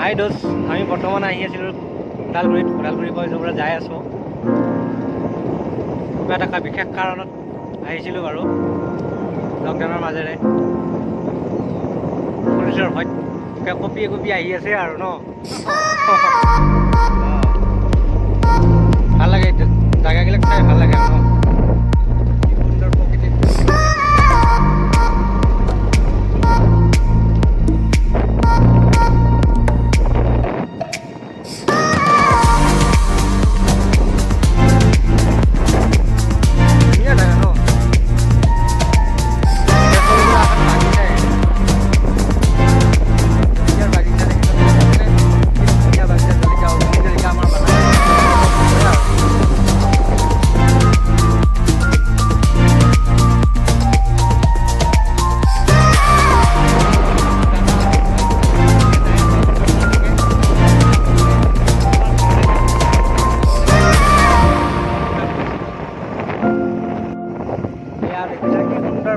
হাই দোষ, আমি বৰ্তমান আহি আছিলোঁ ওদালগুৰিৰ পৰা য'ৰ পৰা যাই আছোঁ। কিবা এটা বিশেষ কাৰণত আহিছিলোঁ বাৰু, লকডাউনৰ মাজেৰে। পুলিচৰ ভয়ত কঁপি আহি আছে আৰু ন। ভাল লাগে, জেগাবিলাক চাই ভাল লাগে আৰু ন। সুন্দৰ প্ৰকৃতি।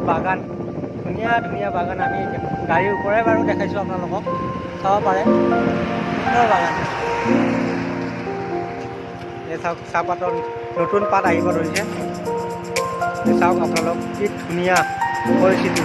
বাগান, ধুনীয়া ধুনীয়া বাগান। আমি গাড়ীৰ ওপৰে বাৰু দেখাইছোঁ আপোনালোকক, চাব পাৰে। সুন্দৰ বাগান। এই চাওক, চাহপাতৰ নতুন পাত আহিব ধৰিছে। চাওক আপোনালোক, কি ধুনীয়া পৰিস্থিতি।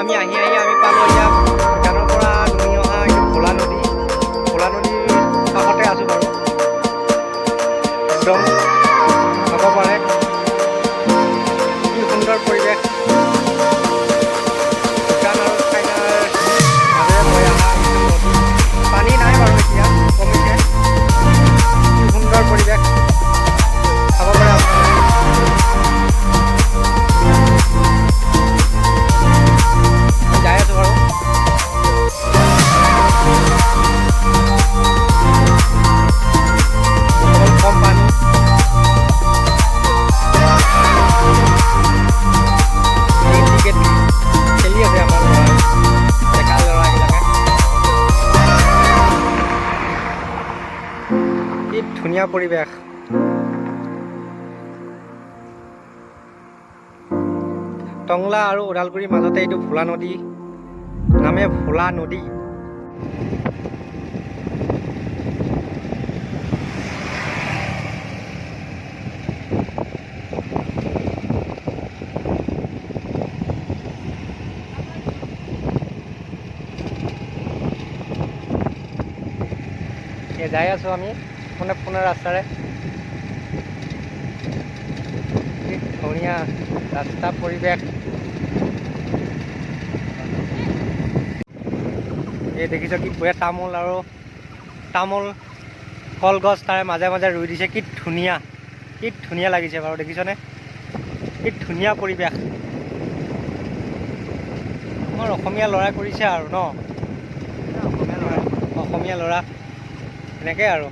আমি আহি পালোঁ এতিয়া ভূটানৰ পৰা নুমি অহা এইটো ভোলা নদীৰ কাষতে আছোঁ বাৰু। একদম চাব পাৰে, কি সুন্দৰ পৰিৱেশ। ভূটান আৰু চাইনাৰ মাজেৰে বৈ অহা এইটো নদী। পানী নাই বাৰু, এতিয়া কমিছে। কি সুন্দৰ পৰিৱেশ চাব পাৰে আপোনালোকে। যাই আছোঁ বাৰু। অকমান কম পানী। ক্ৰিকেট খেলি আছে আমাৰ ডেকা ল'ৰাবিলাকে। কি ধুনীয়া পৰিৱেশ। টংলা আৰু ওদালগুৰিৰ মাজতে এইটো ভোলা নদী নামে, ভোলা নদী। যাই আছোঁ আমি পোনে ৰাস্তাৰে। কি ধুনীয়া ৰাস্তা, পৰিৱেশ। এই দেখিছোঁ কি বঢ়িয়া তামোল কলগছ তাৰে মাজে মাজে ৰুই দিছে। কি ধুনীয়া লাগিছে বাৰু, দেখিছনে? কি ধুনীয়া পৰিৱেশ। আমাৰ অসমীয়া ল'ৰাই কৰিছে আৰু ন। অসমীয়া ল'ৰা এনেকৈ আৰু।